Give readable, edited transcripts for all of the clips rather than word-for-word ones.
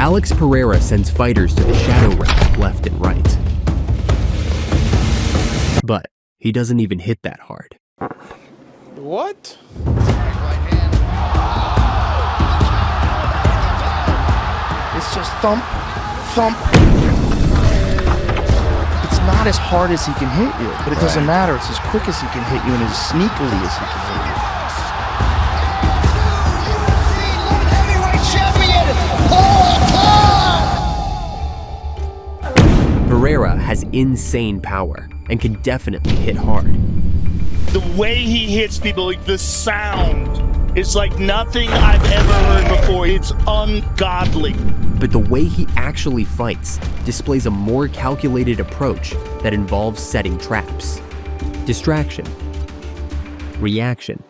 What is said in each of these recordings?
Alex Pereira sends fighters to the shadow realm left and right. But he doesn't even hit that hard. What? It's just thump, thump. It's not as hard as he can hit you, but it doesn't matter. It's as quick as he can hit you and as sneakily as he can hit you. Pereira has insane power and can definitely hit hard. The way he hits people, like the sound, it's like nothing I've ever heard before. It's ungodly. But the way he actually fights displays a more calculated approach that involves setting traps, distraction, reaction,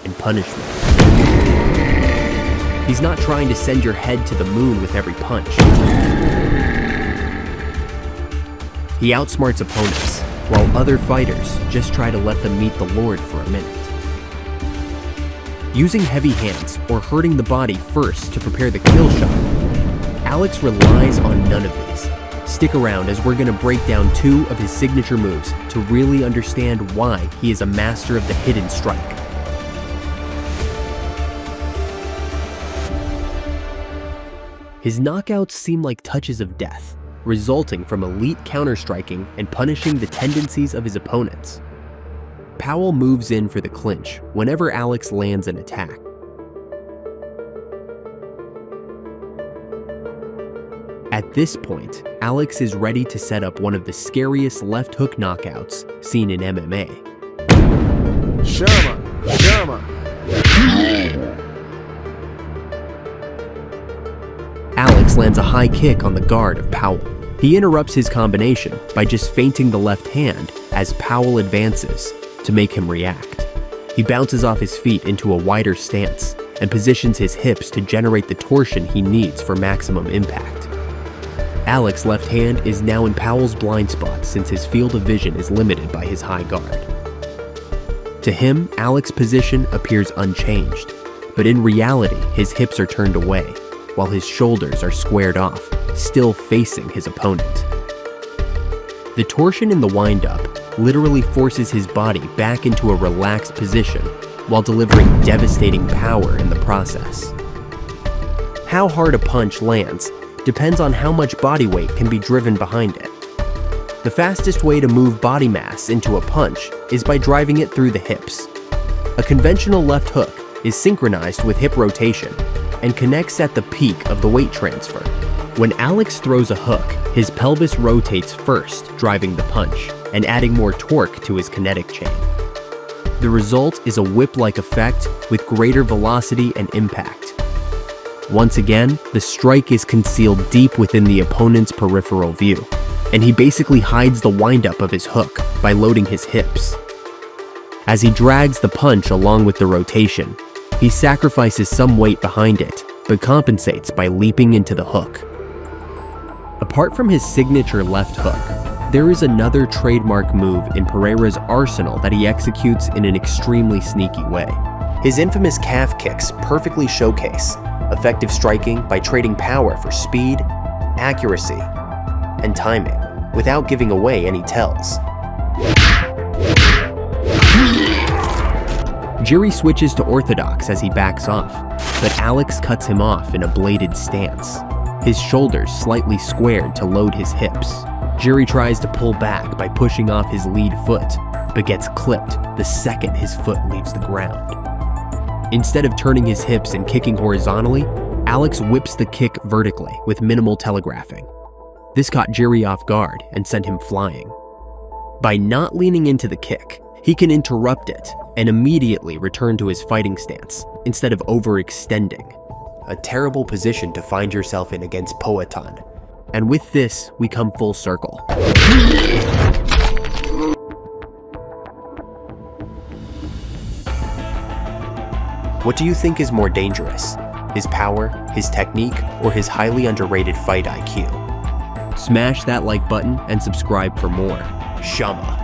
and punishment. He's not trying to send your head to the moon with every punch. He outsmarts opponents, while other fighters just try to let them meet the Lord for a minute. Using heavy hands or hurting the body first to prepare the kill shot, Alex relies on none of these. Stick around as we're gonna break down 2 of his signature moves to really understand why he is a master of the hidden strike. His knockouts seem like touches of death, resulting from elite counter-striking and punishing the tendencies of his opponents. Powell moves in for the clinch whenever Alex lands an attack. At this point, Alex is ready to set up one of the scariest left hook knockouts seen in MMA. Shama. Alex lands a high kick on the guard of Powell. He interrupts his combination by just feinting the left hand as Powell advances to make him react. He bounces off his feet into a wider stance and positions his hips to generate the torsion he needs for maximum impact. Alex's left hand is now in Powell's blind spot since his field of vision is limited by his high guard. To him, Alex's position appears unchanged, but in reality, his hips are turned away, while his shoulders are squared off, still facing his opponent. The torsion in the windup literally forces his body back into a relaxed position while delivering devastating power in the process. How hard a punch lands depends on how much body weight can be driven behind it. The fastest way to move body mass into a punch is by driving it through the hips. A conventional left hook is synchronized with hip rotation and connects at the peak of the weight transfer. When Alex throws a hook, his pelvis rotates first, driving the punch and adding more torque to his kinetic chain. The result is a whip-like effect with greater velocity and impact. Once again, the strike is concealed deep within the opponent's peripheral view, and he basically hides the windup of his hook by loading his hips. As he drags the punch along with the rotation, he sacrifices some weight behind it, but compensates by leaping into the hook. Apart from his signature left hook, there is another trademark move in Pereira's arsenal that he executes in an extremely sneaky way. His infamous calf kicks perfectly showcase effective striking by trading power for speed, accuracy, and timing, without giving away any tells. Jiri switches to orthodox as he backs off, but Alex cuts him off in a bladed stance, his shoulders slightly squared to load his hips. Jiri tries to pull back by pushing off his lead foot, but gets clipped the second his foot leaves the ground. Instead of turning his hips and kicking horizontally, Alex whips the kick vertically with minimal telegraphing. This caught Jiri off guard and sent him flying. By not leaning into the kick, he can interrupt it and immediately return to his fighting stance instead of overextending. A terrible position to find yourself in against Poatan. And with this, we come full circle. What do you think is more dangerous? His power, his technique, or his highly underrated fight IQ? Smash that like button and subscribe for more. Shama.